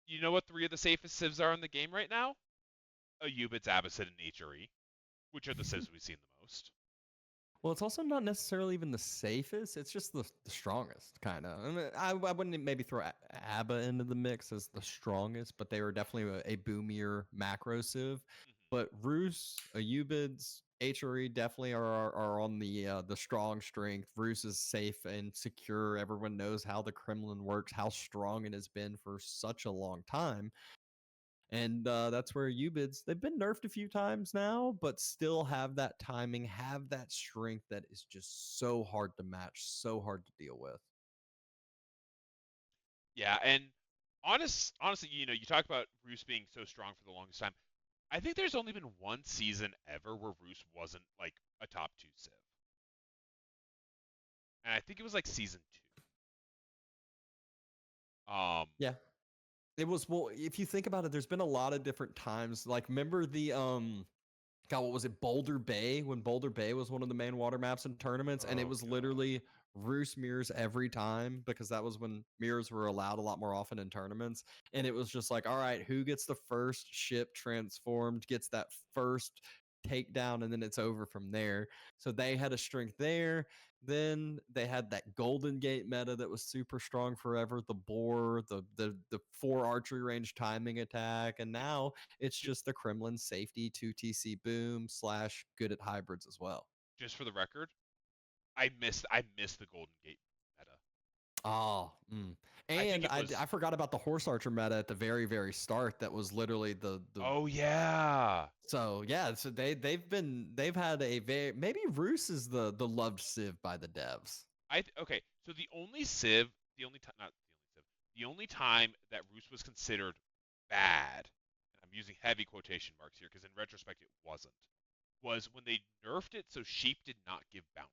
You know what 3 of the safest civs are in the game right now? Ayyubids, Abbasid, and HRE, which are the civs we've seen the most. Well, it's also not necessarily even the safest. It's just the strongest, kind of. I, mean, I wouldn't maybe throw ABBA into the mix as the strongest, but they were definitely a boomier macro civ. Hmm. But Roos, Ayyubids, HRE definitely are on the strong strength. Roos is safe and secure. Everyone knows how the Kremlin works, how strong it has been for such a long time. And that's where Ubids, they've been nerfed a few times now, but still have that timing, have that strength that is just so hard to match, so hard to deal with. Yeah, and honestly, you talk about Roos being so strong for the longest time. I think there's only been one season ever where Roos wasn't like a top 2 civ, and I think it was like season 2. Yeah. It was, well, if you think about it, there's been a lot of different times. Like, remember the God, what was it? Boulder Bay, when Boulder Bay was one of the main water maps in tournaments, and it Oh was god. literally Roost mirrors every time because that was when mirrors were allowed a lot more often in tournaments. And it was just like, all right, who gets the first ship transformed, gets that first takedown, and then it's over from there. So they had a strength there. Then they had that Golden Gate meta that was super strong forever. The boar, the 4 archery range timing attack, and now it's J- just the Kremlin safety 2TC boom slash good at hybrids as well. just for the record, I missed the Golden Gate meta. Oh, I think and it was. I forgot about the horse archer meta at the very start. That was literally the. Oh yeah. So yeah, so they've had a very, maybe Roos is the loved civ by the devs. Okay. So the only civ, the only time, not the only civ, the only time that Roos was considered bad, and I'm using heavy quotation marks here because in retrospect it wasn't, was when they nerfed it so sheep did not give bounty.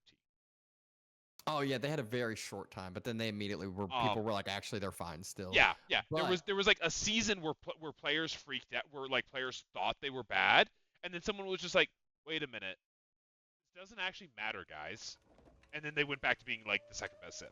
Oh yeah, they had a very short time, but then they immediately were, Um, people were like, actually they're fine still. yeah, yeah. There But was there was like a season where players freaked out, where like players thought they were bad, and then someone was just like, wait a minute, this doesn't actually matter, guys. And then they went back to being like the second best civ.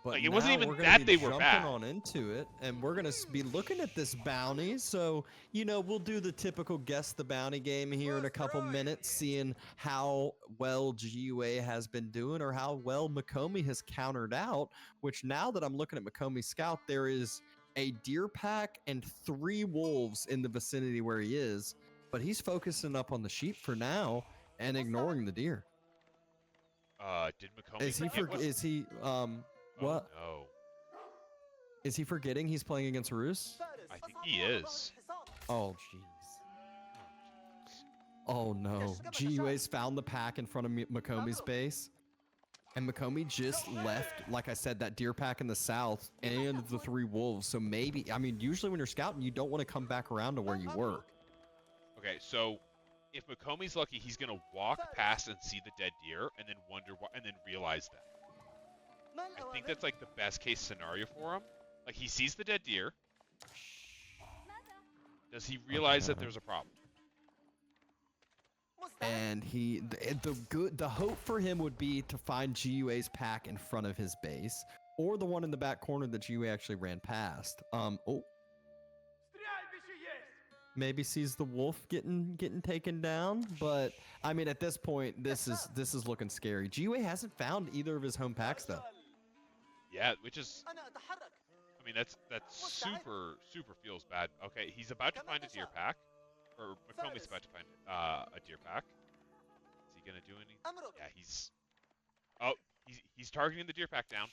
But Like it wasn't now even we're going to that be they were jumping bad. on into it, and we're going to be looking at this bounty. So, we'll do the typical guess the bounty game here in a couple minutes, seeing how well GUA has been doing or how well Mokomi has countered out. Which, now that I'm looking at Mokomi's scout, there is a deer pack and 3 wolves in the vicinity where he is, but he's focusing up on the sheep for now and ignoring the deer. Did Mokomi forget what? Is he Oh what no, is he forgetting he's playing against Roos? I think he is. Oh jeez. Oh jeez. Oh no. GUA's found the pack in front of Makomi's base. And Mokomi just left, like I said, that deer pack in the south and the 3 wolves. So maybe, I mean, usually when you're scouting, you don't want to come back around to where you were. Okay, so if Makomi's lucky, he's gonna walk past and see the dead deer, and then wonder why, and then realize that. I think that's like the best case scenario for him. Like he sees the dead deer. Does he realize that Okay. there's a problem? And the hope for him would be to find GUA's pack in front of his base, or the one in the back corner that GUA actually ran past. Maybe sees the wolf getting taken down, but I mean at this point this is looking scary. GUA hasn't found either of his home packs though. Yeah, which is, I mean, that's super feels bad. Okay, he's about to find a deer pack, or Makomi's about to find a deer pack. Is he gonna do anything? Yeah, oh, he's targeting the deer pack down.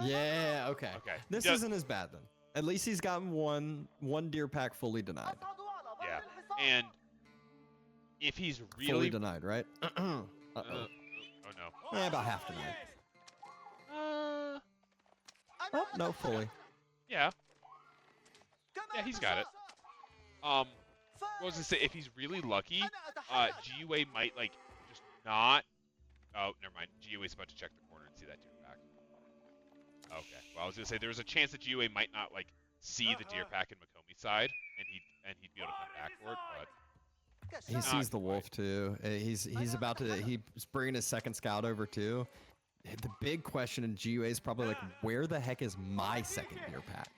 Yeah, okay. Okay, he This does. isn't as bad then. At least he's gotten one deer pack fully denied. Yeah, and if he's Fully really, denied, right? Uh-oh. oh no. Yeah, about half denied. Uh, Oh, no, fully. yeah, yeah, he's got it. What was I say? If he's really lucky, GUA might like just not. Oh, never mind. GUA's about to check the corner and see that deer pack. Okay. Well, I was gonna say there was a chance that GUA might not like see the deer pack in Makomi's side, and he'd be able to come back for it, but He not sees the quite. wolf too. He's about to, he's bringing his second scout over too. The big question in GUA is probably like, where the heck is my second deer pack?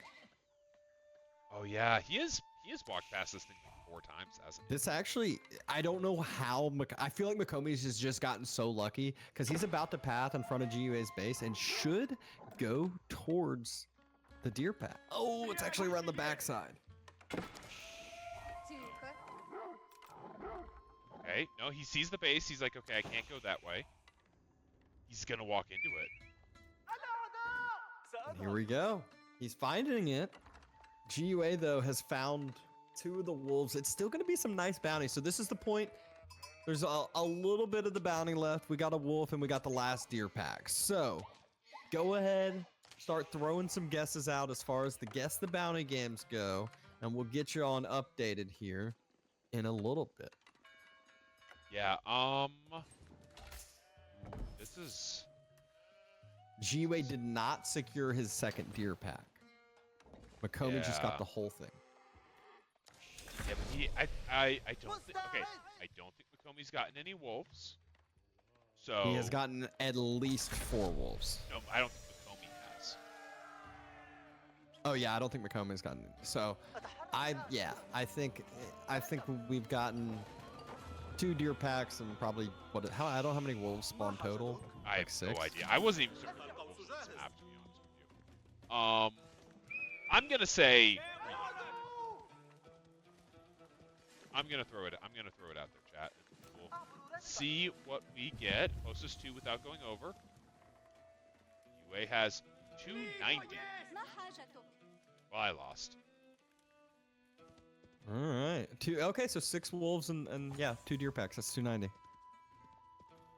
Oh yeah, he has walked past this thing like 4 times, hasn't he? This actually, I don't know how. I feel like Mokomi's has just gotten so lucky because he's about to path in front of GUA's base and should go towards the deer path. Oh, it's actually around the backside. Okay, no, he sees the base. He's like, okay, I can't go that way. He's gonna walk into it. And here we go. He's finding it. GUA, though, has found 2 of the wolves. It's still going to be some nice bounties. So this is the point. There's a little bit of the bounty left. We got a wolf and we got the last deer pack. So go ahead, start throwing some guesses out as far as the Guess the Bounty games go. And we'll get you on updated here in a little bit. Yeah, this is... GUA did not secure his second deer pack. Mokomi just got the whole thing. Yeah, but I don't think... Okay, I don't think Mokomi's gotten any wolves. So... He has gotten at least 4 wolves. No, I don't think Mokomi has. Oh yeah, I don't think Mokomi's gotten any. So, I think we've gotten 2 deer packs and probably I don't know how many wolves spawn total. I like have 6? no idea. I wasn't even certain there were wolves in this map, to be honest with you. I'm gonna say... I'm gonna throw it out there, chat. We'll see what we get. Closest to without going over. UA has 290. Well, I lost. All right. Okay, so 6 wolves and yeah, 2 deer packs. That's 290.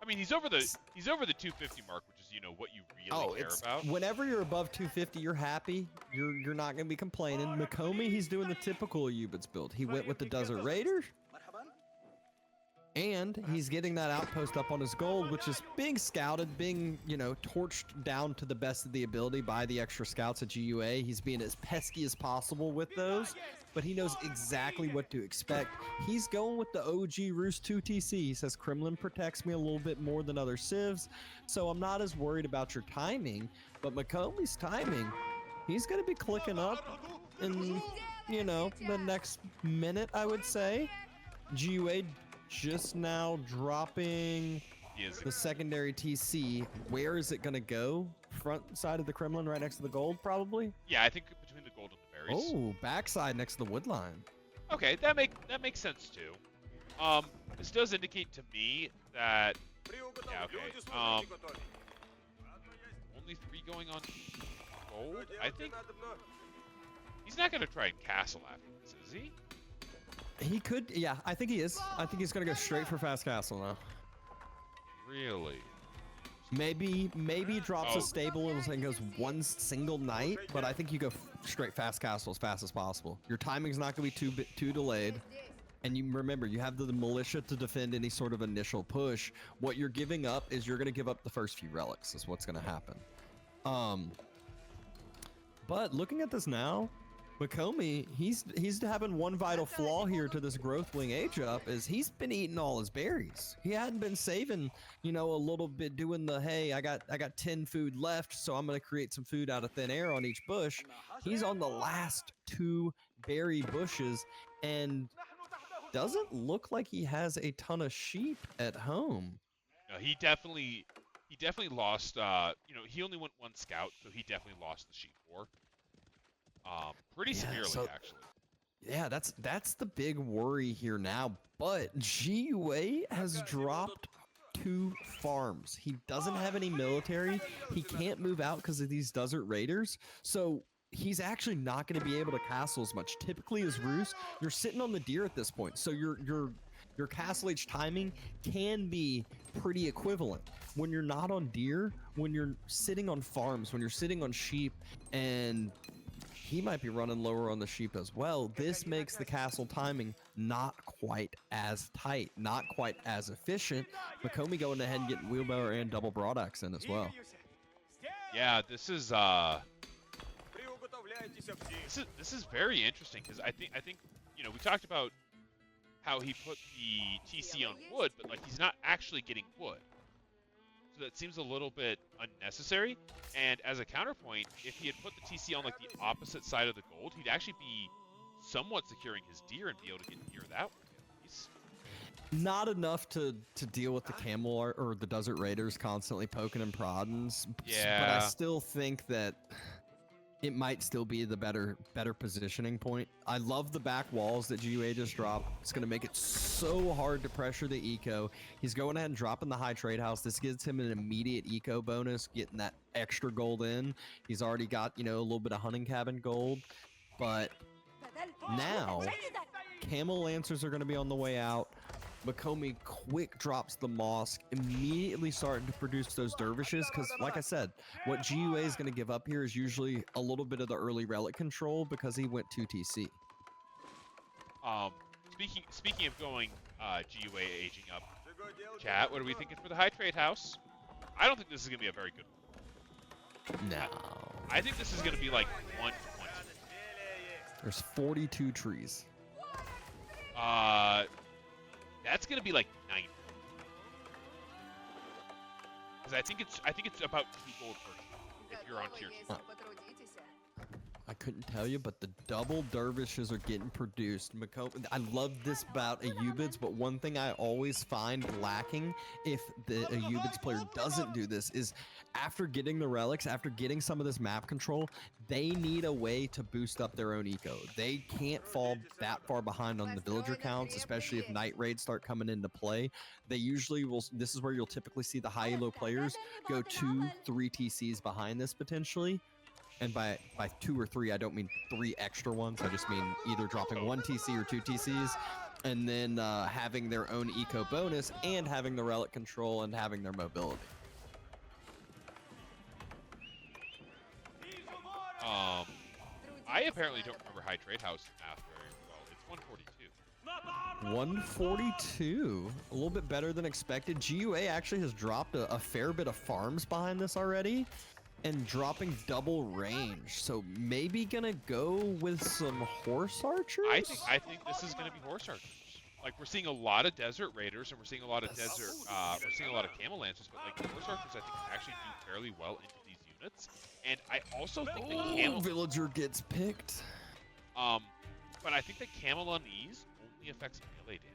I mean, he's over the 250 mark, which is what you really care about. Whenever you're above 250, you're happy. You're not gonna be complaining. Mokomi, he's doing the typical Ayyubids build. He went with the Desert Raiders, and he's getting that outpost up on his gold, which is being scouted, being torched down to the best of the ability by the extra scouts at GUA. He's being as pesky as possible with those, but he knows exactly what to expect. He's going with the OG Roost 2 TC. He says Kremlin protects me a little bit more than other civs, so I'm not as worried about your timing. But Mokomi's timing, he's going to be clicking up in, the next minute, I would say. GUA just now dropping the secondary TC. Where is it going to go? Front side of the Kremlin, right next to the gold, probably? Yeah, I think between the gold and the berries. Oh, backside next to the wood line. Okay, that makes sense too. This does indicate to me that only 3 going on gold. I think he's not gonna try and castle after this, is he? He could, yeah. I think he is. I think he's gonna go straight for fast castle now. Really? Maybe he drops a stable and goes 1 single night, but I think you go straight fast castle as fast as possible. Your timing's not going to be too delayed. And you remember, you have the militia to defend any sort of initial push. What you're giving up is you're going to give up the first few relics is what's going to happen. But looking at this now, Mokomi, he's having one vital flaw here to this growth wing age up is he's been eating all his berries. He hadn't been saving, a little bit doing the, hey, I got 10 food left, so I'm going to create some food out of thin air on each bush. He's on the last 2 berry bushes and doesn't look like he has a ton of sheep at home. No, he definitely lost, he only went 1 scout, so he definitely lost the sheep war. Pretty severely, actually. Yeah, that's the big worry here now. But GUA has dropped 2 farms. He doesn't have any military. He can't move out because of these Desert Raiders. So he's actually not going to be able to castle as much. Typically, as Roos, you're sitting on the deer at this point. So your castle age timing can be pretty equivalent. When you're not on deer, when you're sitting on farms, when you're sitting on sheep, and he might be running lower on the sheep as well. This makes the castle timing not quite as tight, not quite as efficient. Mokomi going ahead and getting wheelbarrow and double broadaxe in as well. Yeah, this is very interesting because I think we talked about how he put the TC on wood, but he's not actually getting wood. So that seems a little bit unnecessary. And as a counterpoint, if he had put the TC on the opposite side of the gold, he'd actually be somewhat securing his deer and be able to get near that one. Not enough to deal with the camel or the desert raiders constantly poking and prodding. Yeah. But I still think that it might still be the better positioning point. I love the back walls that GiveUA just dropped. It's going to make it so hard to pressure the eco. He's going ahead and dropping the high trade house. This gives him an immediate eco bonus, getting that extra gold in. He's already got, you know, a little bit of hunting cabin gold. But now, camel lancers are going to be on the way out. Mokomi quick drops the mosque, immediately starting to produce those dervishes, because like I said, what GiveUA is going to give up here is usually a little bit of the early relic control because he went 2TC. Speaking of going GiveUA aging up, chat, what are we thinking for the high trade house? I don't think this is going to be a very good one. No. I think this is going to be like 120. There's 42 trees. That's gonna be like 90. Because I think it's about 2 gold per if you're on tier 2. I couldn't tell you, but the double dervishes are getting produced. I love this about Ayyubids, but one thing I always find lacking if the Ayyubids player doesn't do this is after getting the relics, after getting some of this map control, they need a way to boost up their own eco. They can't fall that far behind on the villager counts, especially if night raids start coming into play. They usually will, this is where you'll typically see the high elo players go 2-3 TCs behind this potentially. And by 2 or 3, I don't mean 3 extra ones. I just mean either dropping 1 TC or 2 TCs, and then having their own eco bonus and having the relic control and having their mobility. I apparently don't remember high trade house math very well. It's 142. 142, a little bit better than expected. GiveUA actually has dropped a fair bit of farms behind this already. And dropping double range, so maybe gonna go with some horse archers. I think this is gonna be horse archers. Like we're seeing a lot of desert raiders, and we're seeing a lot of we're seeing a lot of camel lancers, but like the horse archers, I think actually do fairly well into these units. And I also think the camel villager gets picked. But I think the camel on these only affects melee damage.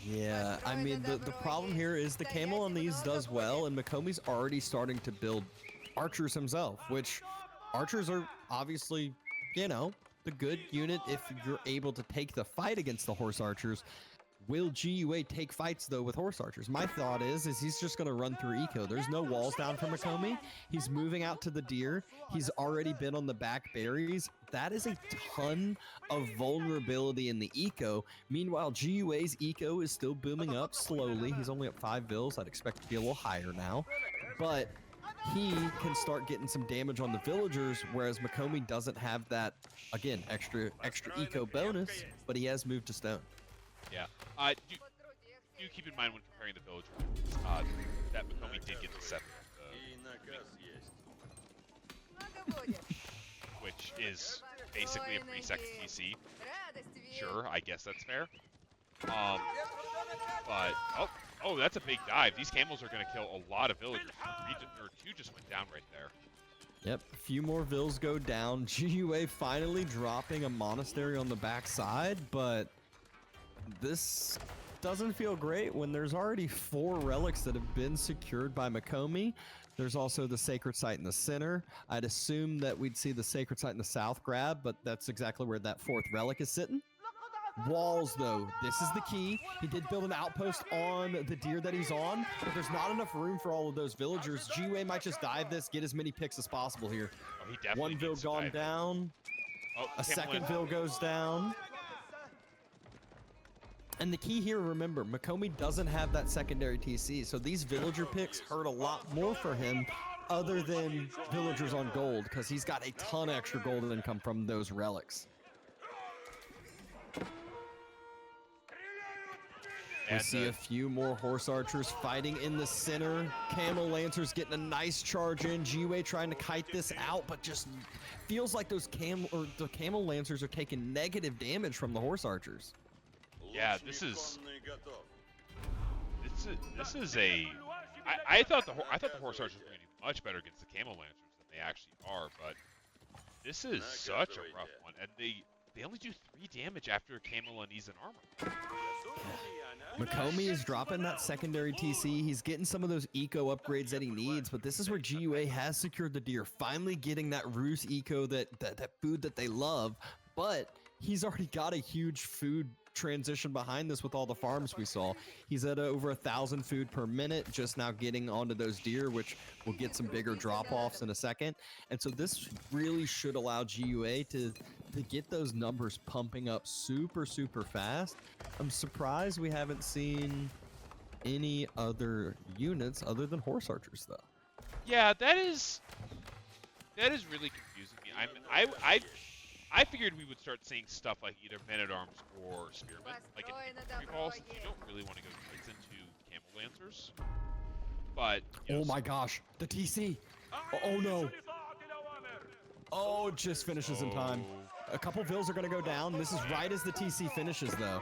Yeah, I mean, the problem here is the camel on these does well, and Mokomi's already starting to build archers himself, which archers are obviously, you know, the good unit if you're able to take the fight against the horse archers. Will GiveUA take fights, though, with horse archers? My thought is he's just going to run through eco. There's no walls down for Mokomi. He's moving out to the deer. He's already been on the back berries. That is a ton of vulnerability in the eco. Meanwhile, GiveUA's eco is still booming up slowly. He's only up 5 vills. I'd expect to be a little higher now. But he can start getting some damage on the villagers, whereas Mokomi doesn't have that, again, extra eco bonus, but he has moved to stone. Yeah. Do keep in mind when comparing the villager that Mokomi did get the 7, which is basically a free second TC. Sure, I guess that's fair. But oh, that's a big dive. These camels are going to kill a lot of villagers. 2 just went down right there. Yep, a few more vills go down. GiveUA finally dropping a monastery on the backside, but this doesn't feel great when there's already 4 relics that have been secured by Mokomi. There's also the sacred site in the center. I'd assume that we'd see the sacred site in the south grab, but that's exactly where that 4th relic is sitting. Walls, though, this is the key. He did build an outpost on the deer that he's on, but there's not enough room for all of those villagers. GiveUA might just dive this, get as many picks as possible here. Oh, he definitely 1 vill gone down. Oh, a second vill goes down. And the key here, remember, Mokomi doesn't have that secondary TC, so these villager picks hurt a lot more for him other than villagers on gold, because he's got a ton of extra gold income from those relics. We see a few more horse archers fighting in the center. Camel Lancers getting a nice charge in. GiveUA trying to kite this out, but just feels like those the Camel Lancers are taking negative damage from the horse archers. Yeah, this is a. I thought the horse archers were going to do much better against the camel lancers than they actually are, but This is such a rough one, and they only do 3 damage after Camel unease and armor. Mokomi is dropping that secondary TC. He's getting some of those eco upgrades that he needs, but this is where GiveUA has secured the deer, finally getting that roost eco, that food that they love, but he's already got a huge food transition behind this with all the farms we saw. He's at over 1,000 food per minute, just now getting onto those deer, which will get some bigger drop-offs in a second. And so this really should allow GiveUA to get those numbers pumping up super fast. I'm surprised we haven't seen any other units other than horse archers, though. Yeah, that is really confusing me. I figured we would start seeing stuff like either men-at-arms or spearmen, like in free falls. You don't really want to go straight into camel lancers, but oh my gosh, the TC! Oh no! Oh, it just finishes in time. A couple vills are gonna go down. This is right as the TC finishes, though.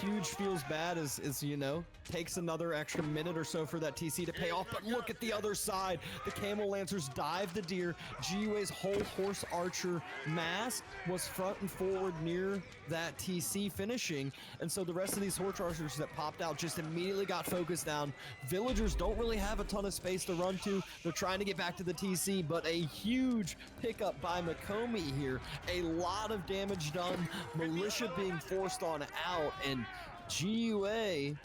Huge feels bad as you know, takes another extra minute or so for that TC to pay off, but look at the other side. The camel lancers dive the deer. GiveUA's whole horse archer mass was front and forward near that TC finishing, and so the rest of these horse archers that popped out just immediately got focused down. Villagers don't really have a ton of space to run to. They're trying to get back to the TC, but a huge pickup by Mokomi here. A lot of damage done. Militia being forced on out, and GiveUA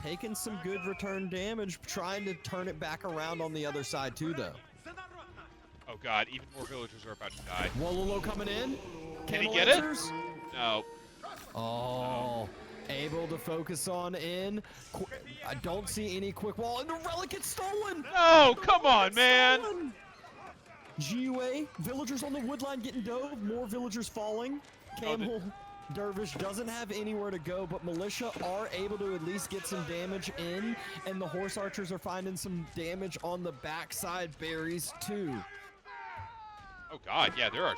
taking some good return damage, trying to turn it back around on the other side too, though. Oh god, even more villagers are about to die. Wololo coming in. Can he get it? No. Oh, able to focus on in. I don't see any quick wall, and the relic gets stolen. No, come on, man. GiveUA, villagers on the wood line getting dove, more villagers falling. Camel Dervish doesn't have anywhere to go, but militia are able to at least get some damage in, and the horse archers are finding some damage on the backside berries too. Oh god, yeah, there are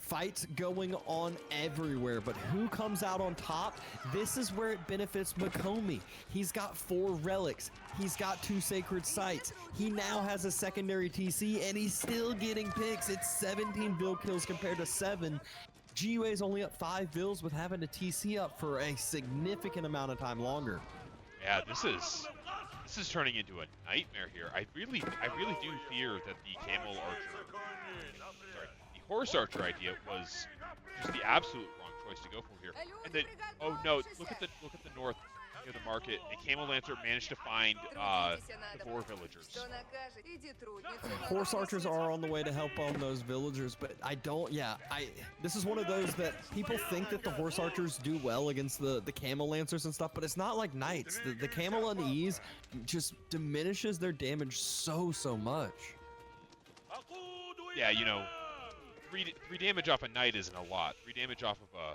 fights going on everywhere, but who comes out on top? This is where it benefits Mokomi. He's got 4 relics. He's got 2 sacred sites. He now has a secondary TC, and he's still getting picks. It's 17 bill kills compared to 7. GiveUA is only up 5 bills with having a TC up for a significant amount of time longer. Yeah, this is turning into a nightmare here. I really do fear that the camel archer, sorry, the horse archer idea was just the absolute wrong choice to go for here. And then, oh no, look at the north near the market. A camel lancer managed to find the 4 villagers. Horse archers are on the way to help on those villagers, but this is one of those that people think that the horse archers do well against the camel lancers and stuff, but it's not like knights. The camel unease just diminishes their damage so much. Yeah, you know, 3 damage off a knight isn't a lot. 3 damage off of a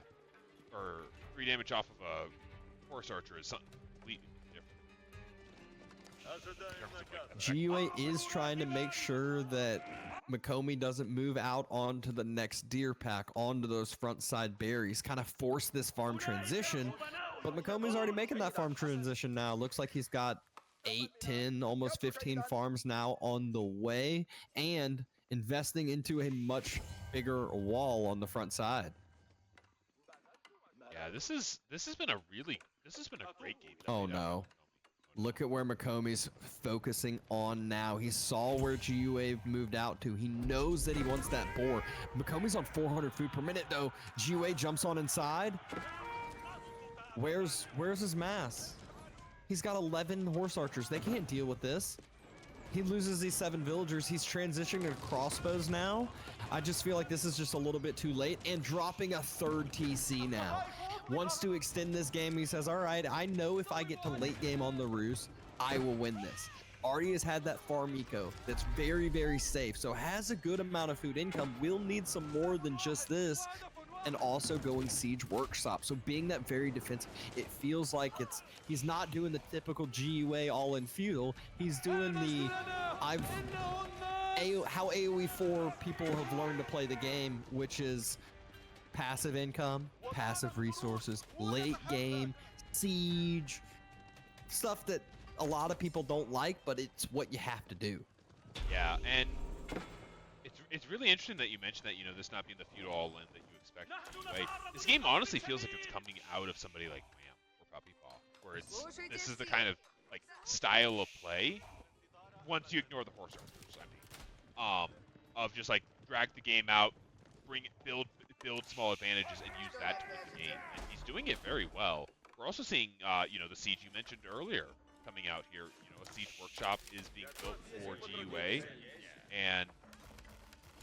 horse archer is something completely different. GiveUA is trying to make sure that Mokomi doesn't move out onto the next deer pack, onto those front side berries, kind of force this farm transition, but Mokomi's already making that farm transition now. Looks like he's got 8, 10, almost 15 farms now on the way, and investing into a much bigger wall on the front side. Yeah, this has been a great game. Oh no. Look at where Mokomi's focusing on now. He saw where GiveUA moved out to. He knows that he wants that boar. Mokomi's on 400 food per minute though. GiveUA jumps on inside. Where's his mass? He's got 11 horse archers. They can't deal with this. He loses these 7 villagers. He's transitioning to crossbows now. I just feel like this is just a little bit too late, and dropping a 3rd TC now. Wants to extend this game. He says, all right, I know if I get to late game on the roost, I will win this. Already has had that farm eco that's very safe, so has a good amount of food income. Will need some more than just this, and also going siege workshop. So being that very defensive, it feels like he's not doing the typical GiveUA all in feudal. He's doing the how AoE 4 people have learned to play the game, which is passive income, passive resources, late game, siege, stuff that a lot of people don't like, but it's what you have to do. Yeah, and it's really interesting that you mentioned that, this not being the feudal land that you expect. Right? This game honestly feels like it's coming out of somebody like Wham or Puppy Paw, where this is the kind of like style of play. Once you ignore the horse archers, of just like drag the game out, build small advantages, and use that to win the game. And he's doing it very well. We're also seeing, the siege you mentioned earlier coming out here. A siege workshop is being built for GUA, and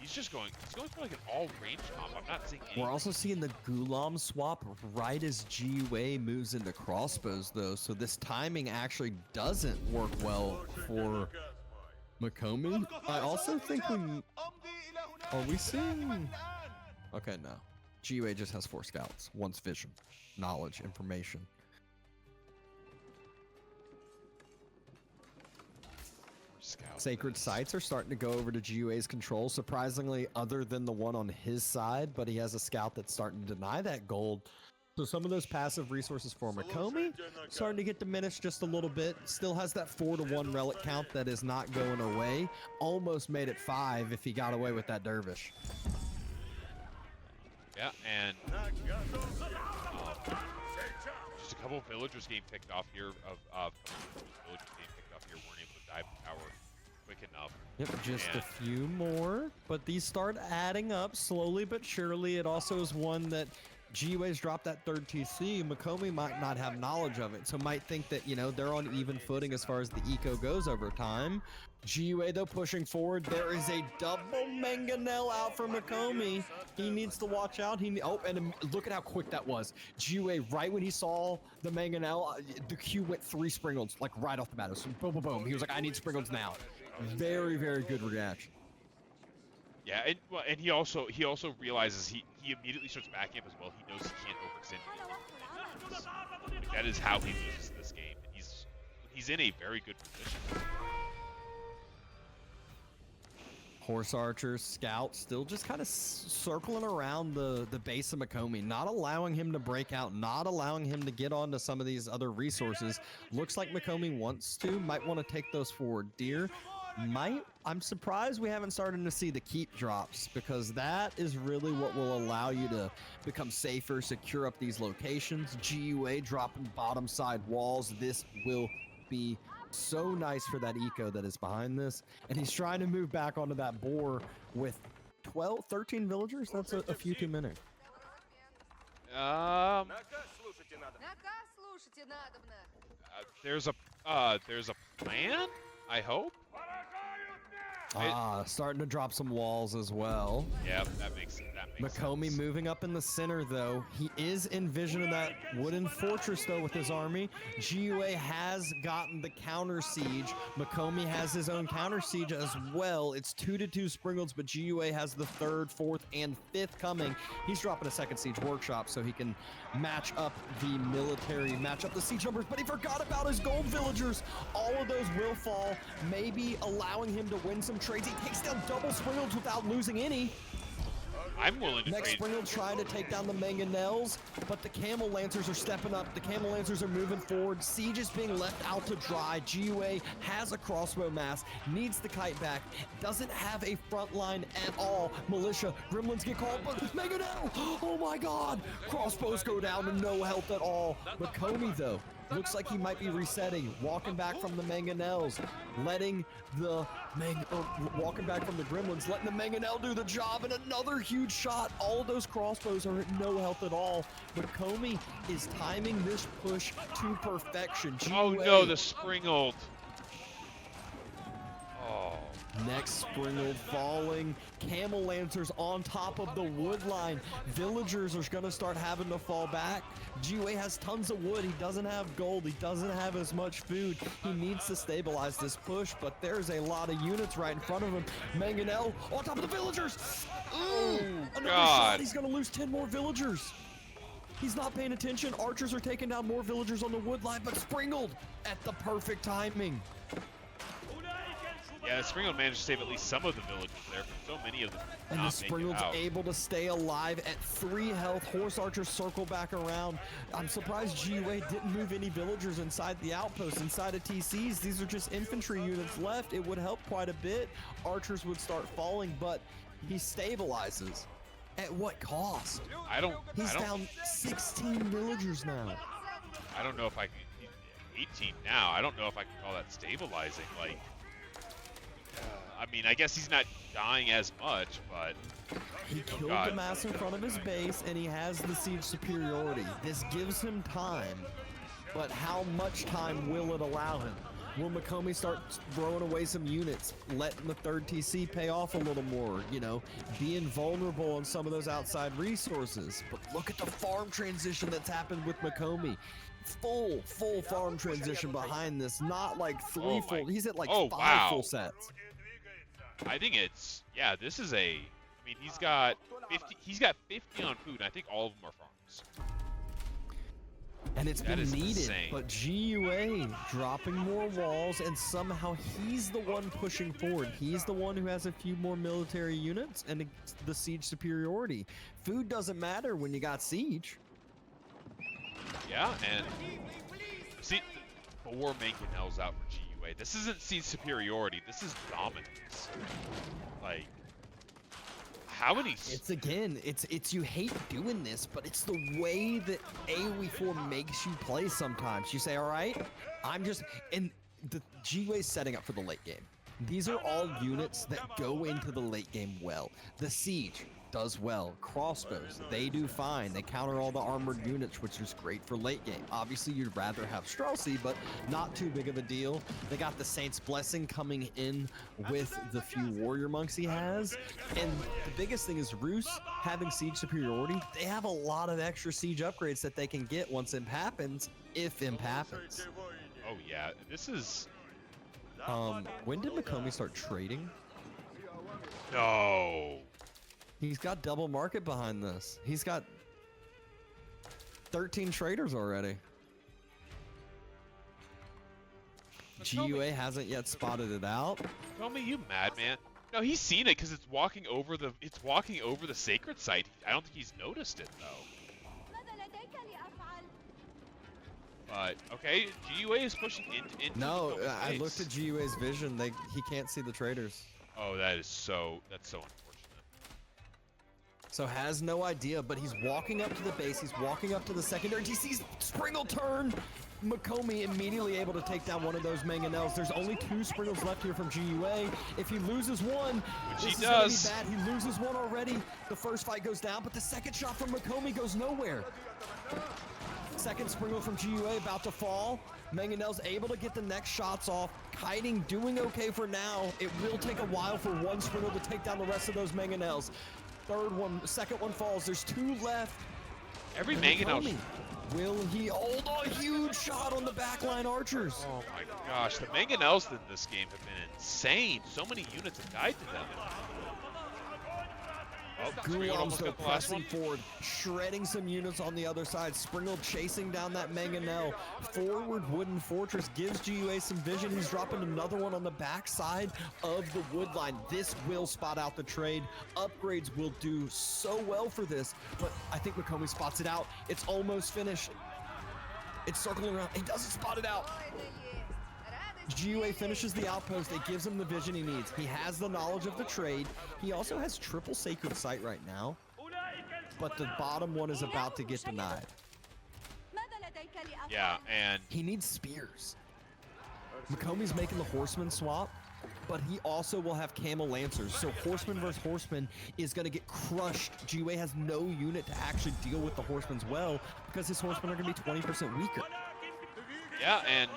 he's going for like an all-range comp. I'm not seeing any. We're also seeing the Gulam swap right as GUA moves into crossbows, though. So this timing actually doesn't work well for Mokomi. I also think are we seeing? Okay, no. GUA just has 4 scouts. One's vision, knowledge, information. Sacred sites are starting to go over to GUA's control, surprisingly, other than the one on his side, but he has a scout that's starting to deny that gold. So some of those passive resources for Mokomi starting to get diminished just a little bit. Still has that 4-to-1 relic count that is not going away. Almost made it 5 if he got away with that dervish. Yeah, and just a couple of villagers getting picked off here. Villagers getting picked off here weren't able to dive the tower quick enough. Yep, just a few more, but these start adding up slowly but surely. It also is one that GUA's dropped that 3rd TC. Mokomi might not have knowledge of it, so might think that, they're on even footing as far as the eco goes over time. GUA, though, pushing forward. There is a double mangonel out for Mokomi. He needs to watch out. And look at how quick that was. GUA, right when he saw the mangonel, the Q went 3 springleds, like right off the bat. So boom, boom, boom. He was like, I need springleds now. Very, very good reaction. Yeah, and he also realizes he immediately starts backing up as well. He knows he can't overextend. Like, that is how he loses this game. He's in a very good position. Horse archers, scouts, still just kind of circling around the base of Mokomi, not allowing him to break out, not allowing him to get onto some of these other resources. Looks like Mokomi might want to take those forward. Deer I'm surprised we haven't started to see the keep drops, because that is really what will allow you to become safer, secure up these locations. GUA dropping bottom side walls. This will be so nice for that eco that is behind this. And he's trying to move back onto that boar with 13 villagers. That's a few too many. There's a plan, I hope. Starting to drop some walls as well. Yeah, that makes Mokomi sense. moving up in the center, though. He is envisioning that wooden fortress, though, with his army. GUA has gotten the counter siege. Mokomi has his own counter siege as well. It's 2-2 springleds, but GUA has the 3rd, 4th, and 5th coming. He's dropping a 2nd siege workshop so he can match up the military, match up the siege numbers, but he forgot about his gold villagers. All of those will fall, maybe allowing him to win some trades. He takes down double springleds without losing any. I'm willing to Next trade. Springald trying to take down the mangonels, but the camel lancers are stepping up. The camel lancers are moving forward. Siege is being left out to dry. GUA has a crossbow mass, needs the kite back, doesn't have a front line at all. Militia, gremlins get called, but mangonel! Oh my god! Crossbows go down and no health at all. Mokomi, though, looks like he might be resetting, walking back from the mangonels, letting the walking back from the gremlins, letting the mangonel do the job, and another huge shot. All of those crossbows are at no health at all. Mokomi is timing this push to perfection. Oh no, the springled. Oh. Next Springald falling. Camel Lancers on top of the wood line. Villagers are going to start having to fall back. GUA has tons of wood. He doesn't have gold. He doesn't have as much food. He needs to stabilize this push, but there's a lot of units right in front of him. Mangonel on top of the villagers. Ooh, another shot. He's going to lose 10 more villagers. He's not paying attention. Archers are taking down more villagers on the wood line, but Springald at the perfect timing. Yeah, the Springald managed to save at least some of the villagers there, from so many of them. And the Springald's able to stay alive at 3 health. Horse archers circle back around. I'm surprised GUA didn't move any villagers inside the outpost, inside of TCs. These are just infantry units left. It would help quite a bit. Archers would start falling, but He stabilizes. At what cost? He's I don't, down 16 villagers now. I don't know if I can. He's 18 now. I don't know if I can call that stabilizing. Like, I mean, I guess he's not dying as much, but he killed the mass in front of his base, and he has the siege superiority. This gives him time, but how much time will it allow him? Will Mokomi start throwing away some units, letting the third TC pay off a little more, you know, being vulnerable on some of those outside resources? But look at the farm transition that's happened with Mokomi. Full farm transition behind this, not like three full. He's at like 5 full sets. I think it's, yeah, this is a, I mean, he's got 50 on food, and I think all of them are farms. And it's been needed, but GiveUA dropping more walls, and somehow he's the one pushing forward. He's the one who has a few more military units and the siege superiority. Food doesn't matter when you got siege. Yeah, and see, 4 mangonels out for GiveUA. This isn't siege superiority. This is dominance. Like, how many? It's you hate doing this, but it's the way that AoE4 makes you play sometimes. You say, all right, and the GiveUA's setting up for the late game. These are all units that go into the late game well. The siege does well. Crossbows, they do fine. They counter all the armored units, which is great for late game. Obviously, you'd rather have Streltsy, but not too big of a deal. They got the Saint's Blessing coming in with the few warrior monks he has. And the biggest thing is Roos having siege superiority. They have a lot of extra siege upgrades that they can get once imp happens, if imp happens. Oh yeah, this is... when did Mokomi start trading? No. He's got double market behind this. He's got 13 traders already. GiveUA hasn't yet spotted it out. Tell me, you madman. No, he's seen it because it's walking over the sacred site. I don't think he's noticed it though. But okay, GiveUA is pushing into. No, I looked at GiveUA's vision. He can't see the traders. Oh, that's so unfortunate. So has no idea, but he's walking up to the base. He's walking up to the secondary. He sees Springle turn. Mokomi immediately able to take down one of those mangonels. There's only 2 Springles left here from GiveUA. If he loses one, this is gonna be bad. He loses one already. The first fight goes down, but the second shot from Mokomi goes nowhere. Second Springle from GiveUA about to fall. Mangonel's able to get the next shots off. Kiting doing okay for now. It will take a while for one Springle to take down the rest of those mangonels. Second one falls. There's 2 left. Every mangonel. Will he hold a huge shot on the backline archers? Oh my gosh, the mangonels in this game have been insane. So many units have died to them. Oh, GiveUA pressing forward, shredding some units on the other side. Springle chasing down that mangonel. Forward wooden fortress gives GiveUA some vision. He's dropping another one on the backside of the wood line. This will spot out the trade. Upgrades will do so well for this, but I think Mokomi spots it out. It's almost finished. It's circling around. He doesn't spot it out. GiveUA finishes the outpost. It gives him the vision he needs. He has the knowledge of the trade. He also has triple sacred sight right now, but the bottom one is about to get denied. Yeah, and he needs spears. Mokomi's making the horseman swap, but he also will have camel lancers. So horseman versus horseman is going to get crushed. GiveUA has no unit to actually deal with the horsemen's well because his horsemen are going to be 20% weaker. Yeah, and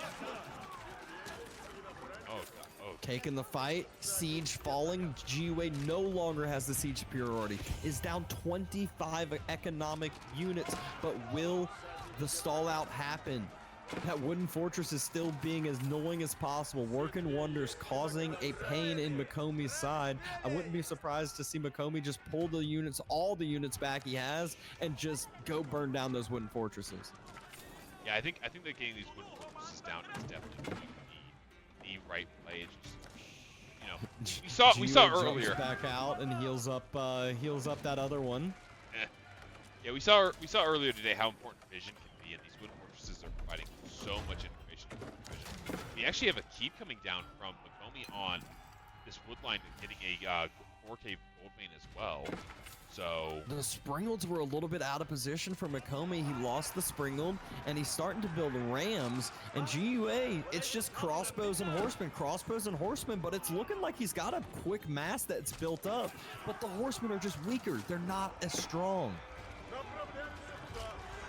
taking the fight, siege falling. GiveUA no longer has the siege superiority. Is down 25 economic units, but will the stall out happen? That wooden fortress is still being as annoying as possible, working wonders, causing a pain in Mokomi's side. I wouldn't be surprised to see Mokomi just pull the units, all the units back he has, and just go burn down those wooden fortresses. Yeah, I think that getting these wooden fortresses down is definitely the right play. It's just, we saw earlier. Back out and heals up that other one. Yeah, we saw earlier today how important vision can be, and these wooden fortresses are providing so much information for vision. We actually have a keep coming down from Mokomi on this wood line and getting a 4K gold main as well. So the Springalds were a little bit out of position for Mokomi. He lost the Springald, and he's starting to build rams. And GUA, it's just crossbows and horsemen, but it's looking like he's got a quick mass that's built up. But the horsemen are just weaker. They're not as strong.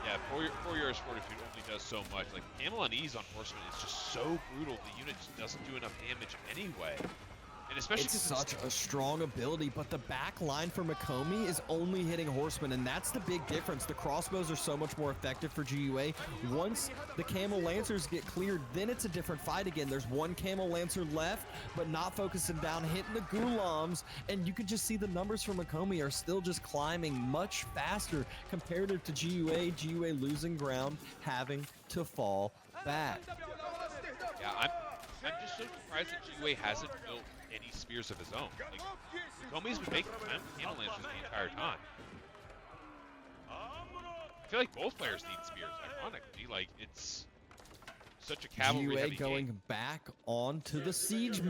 Yeah, 4 years fortitude only does so much. Like Camel on ease on horsemen is just so brutal. The unit just doesn't do enough damage anyway. And especially it's such a strong ability, but the back line for Mokomi is only hitting horsemen, and that's the big difference. The crossbows are so much more effective for GUA. Once the Camel Lancers get cleared, then it's a different fight again. There's one Camel Lancer left, but not focusing down, hitting the Gulams, and you can just see the numbers for Mokomi are still just climbing much faster comparative to GUA. GUA losing ground, having to fall back. Yeah, I'm just so surprised that GUA hasn't built any spears of his own. Like, Mokomi's been making Camel Lancers the entire time. I feel like both players need spears, ironically. Like, it's such a cavalry GUA heavy going game. back onto the siege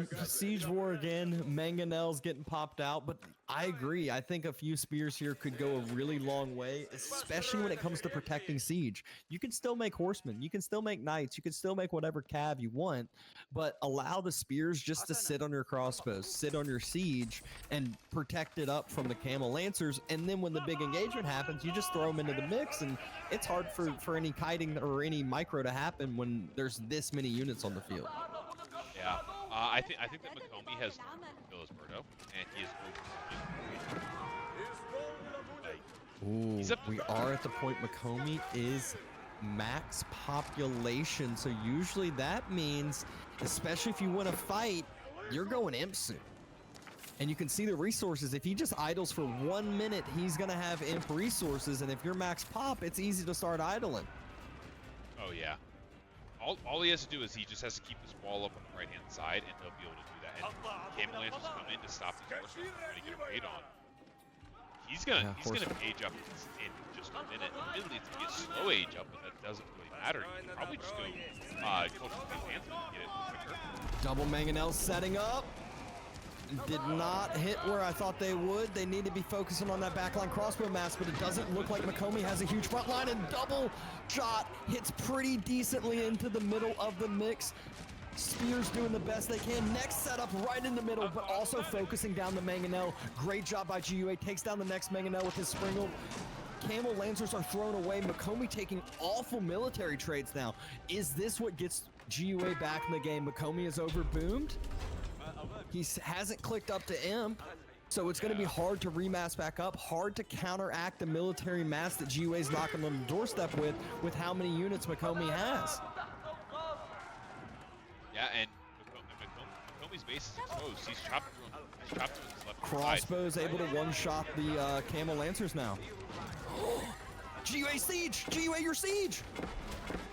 war again. Mangonel's getting popped out, but I agree. I think a few spears here could go a really long way, especially when it comes to protecting siege. You can still make horsemen, you can still make knights, you can still make whatever cav you want, but allow the spears just to sit on your crossbows, sit on your siege, and protect it up from the Camel Lancers. And then when the big engagement happens, you just throw them into the mix, and it's hard for any kiting or any micro to happen when there's this many units on the field. Yeah, I think that Mokomi has learned from Villasberto, and he is Ooh, we are at the point Mokomi is max population, so usually that means, especially if you win a fight, you're going imp soon. And you can see the resources. If he just idles for 1 minute, he's gonna have imp resources, and if you're max pop, it's easy to start idling. Oh yeah. All he has to do is he just has to keep his wall up on the right hand side, and he'll be able to do that. And Camel Lancers come in to stop these horsemen from trying to get a raid on. He's gonna age up in just a minute. Admittedly, it's gonna get slow age up, but that doesn't really matter. You can probably just go culture the Phantom and get it quicker. Double Mangonel setting up. Did not hit where I thought they would. They need to be focusing on that backline crossbow mass, but it doesn't look like Mokomi has a huge front line, and double shot hits pretty decently into the middle of the mix. Spears doing the best they can. Next setup right in the middle, but also focusing down the Mangonel. Great job by GUA. Takes down the next Mangonel with his Springle. Camel Lancers are thrown away. Mokomi taking awful military trades now. Is this what gets GUA back in the game? Mokomi is overboomed. He hasn't clicked up to imp, so it's going to be hard to remass back up, hard to counteract the military mass that GUA's knocking on the doorstep with how many units Mokomi has. Yeah, and Mokomi's base is exposed. He's chopped through his left side. Crossbow's able to one-shot the Camel Lancers now. GUA siege! GUA, your siege!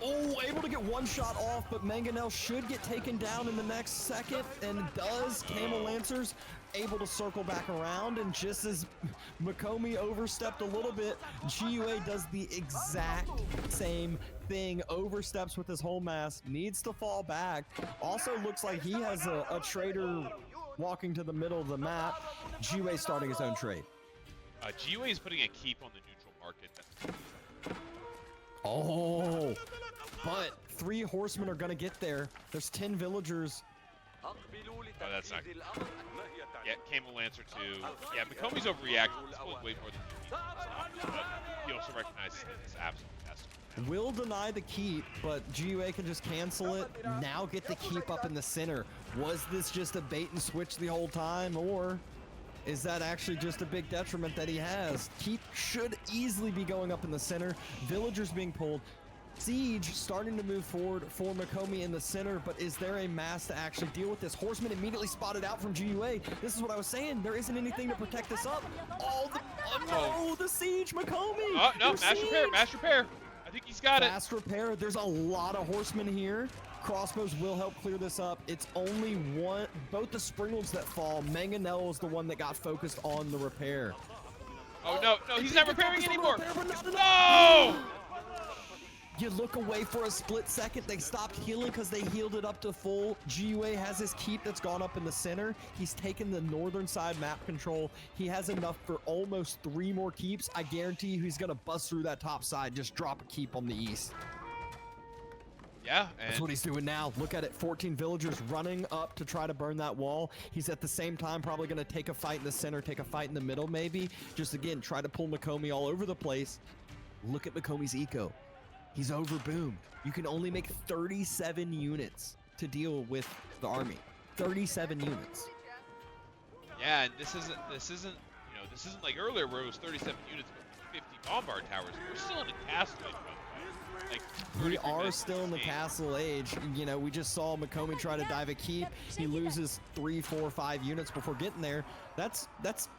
Oh, able to get one shot off, but Mangonel should get taken down in the next second, and does. Camel Lancers able to circle back around, and just as Mokomi overstepped a little bit, GUA does the exact same thing, oversteps with his whole mass, needs to fall back. Also looks like he has a trader walking to the middle of the map. GUA starting his own trade. GUA is putting a keep on the neutral market. Oh, but 3 horsemen are gonna get there. There's 10 villagers. Oh, that's not good. Yeah, Camel Lancer too. Yeah, Mokomi's overreacting. He's pulling way more than he needs. But he also recognizes that it's absolute best. Will deny the keep, but GUA can just cancel it. Now get the keep up in the center. Was this just a bait and switch the whole time, or is that actually just a big detriment that he has? Keep should easily be going up in the center. Villagers being pulled. Siege starting to move forward for Mokomi in the center, but is there a mass to actually deal with this? Horseman immediately spotted out from GUA. This is what I was saying. There isn't anything to protect this up. Oh no, the siege, Mokomi! Oh, no, mass repair. I think he's got it. Fast repair. There's a lot of horsemen here. Crossbows will help clear this up. It's only one, both the Springalds that fall. Mangonel is the one that got focused on the repair. Oh no, he's not repairing anymore. No! You look away for a split second. They stopped healing because they healed it up to full. GiveUA has his keep that's gone up in the center. He's taken the northern side map control. He has enough for almost 3 more keeps. I guarantee you he's going to bust through that top side, just drop a keep on the east. Yeah, and that's what he's doing now. Look at it, 14 villagers running up to try to burn that wall. He's at the same time probably going to take a fight in the center, take a fight in the middle maybe. Just again, try to pull Mokomi all over the place. Look at Mokomi's eco. He's overboomed. You can only make 37 units to deal with the army. 37 units. Yeah, and this isn't you know, this isn't like earlier where it was 37 units with 50 bombard towers. We're still in a castle age. Like we are still in the castle age. You know, we just saw Mokomi try to dive a keep. He loses 3, 4, 5 units before getting there. That's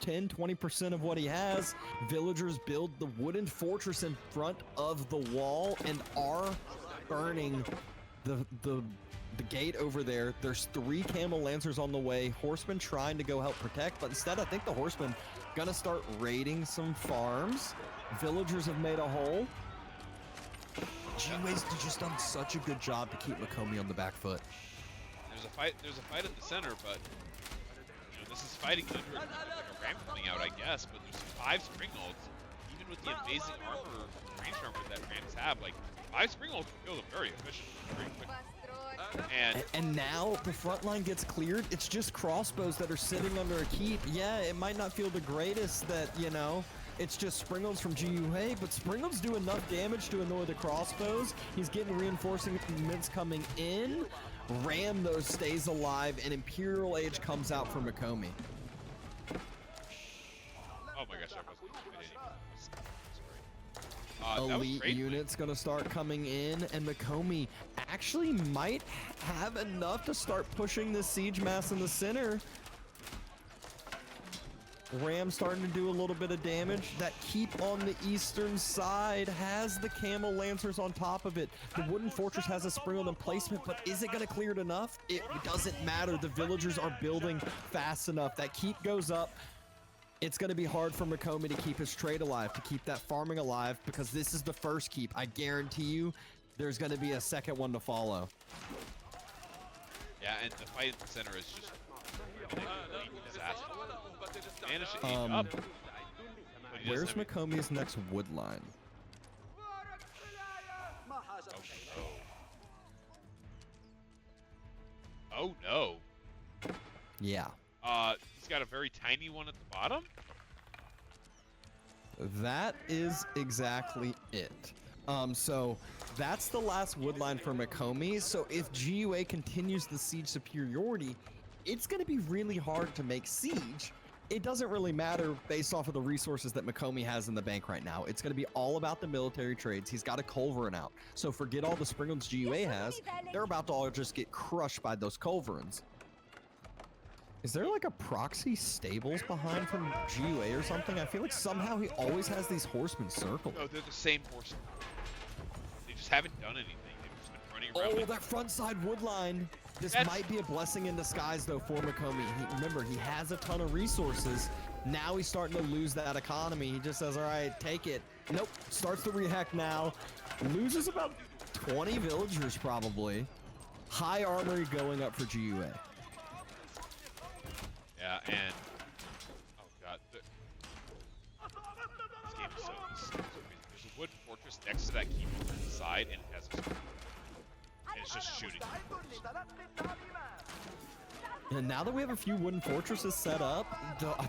10, 20% of what he has. Villagers build the wooden fortress in front of the wall and are burning the gate over there. There's 3 camel lancers on the way. Horsemen trying to go help protect, but instead I think the horsemen gonna start raiding some farms. Villagers have made a hole. GiveUA's just done such a good job to keep Mokomi on the back foot. There's a fight in the center, but you know, this is fighting under like a ram coming out, I guess. But there's 5 spring ults, even with the amazing armor, range armor that Rams have. Like 5 spring ults will kill them very efficiently, very quickly. And now the front line gets cleared. It's just crossbows that are sitting under a keep. Yeah, it might not feel the greatest that, you know, it's just Springles from GiveUA, but Springles do enough damage to annoy the crossbows. He's getting reinforcements coming in. Ram, though, stays alive, and Imperial Age comes out for Mokomi. Oh my gosh, I wasn't Elite units gonna start coming in, and Mokomi actually might have enough to start pushing the siege mass in the center. Ram starting to do a little bit of damage. That keep on the eastern side has the camel lancers on top of it. The wooden fortress has a sprinkled emplacement, but is it going to clear it enough? It doesn't matter. The villagers are building fast enough. That keep goes up. It's going to be hard for Mokomi to keep his trade alive, to keep that farming alive, because this is the first keep. I guarantee you there's going to be a second one to follow. Yeah, and the fight in the center is just a disaster. Where's Mokomi's next wood line? Oh no. Yeah. He's got a very tiny one at the bottom? That is exactly it. So that's the last wood line for Mokomi. So if GiveUA continues the siege superiority, it's going to be really hard to make siege. It doesn't really matter based off of the resources that Mokomi has in the bank right now. It's going to be all about the military trades. He's got a culverin out. So forget all the sprinklings GiveUA has. They're about to all just get crushed by those culverins. Is there like a proxy stables behind from GiveUA or something? I feel like somehow he always has these horsemen circled. No, they're the same horsemen. They just haven't done anything. They've just been running around. Oh, that front side wood line. This might be a blessing in disguise, though, for Mokomi. Remember, he has a ton of resources. Now he's starting to lose that economy. He just says, all right, take it. Nope. Starts to rehack now. Loses about 20 villagers, probably. High armory going up for GiveUA. Yeah, and... Oh, God. This game is so crazy. There's a wood fortress next to that keep on the side, and it has a... And it's just shooting. And now that we have a few wooden fortresses set up,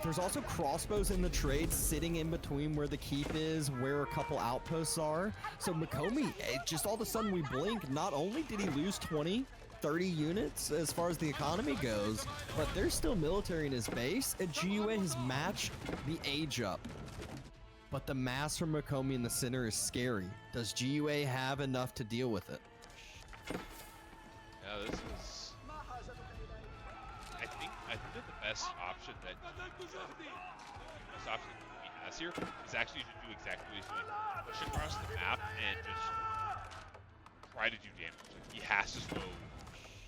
there's also crossbows in the trade sitting in between where the keep is, where a couple outposts are. So Mokomi, just all of a sudden we blink, not only did he lose 20, 30 units as far as the economy goes, but there's still military in his base, and GiveUA has matched the age up. But the mass from Mokomi in the center is scary. Does GiveUA have enough to deal with it? Yeah, this is... I think that the best option that he has here is actually to do exactly what he's doing. Push across the map and just try to do damage. Like, he has to slow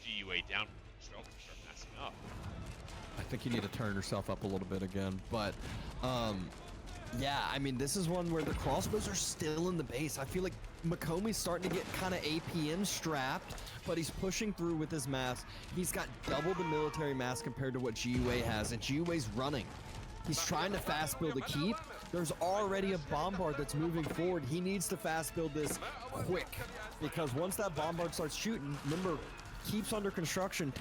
GiveUA down to start messing up. I think you need to turn yourself up a little bit again, but Yeah, I mean, this is one where the crossbows are still in the base. I feel like Mokomi's starting to get kind of APM strapped, but he's pushing through with his mass. He's got double the military mass compared to what GiveUA has, and GiveUA's running. He's trying to fast build a keep. There's already a bombard that's moving forward. He needs to fast build this quick, because once that bombard starts shooting, remember, keeps under construction,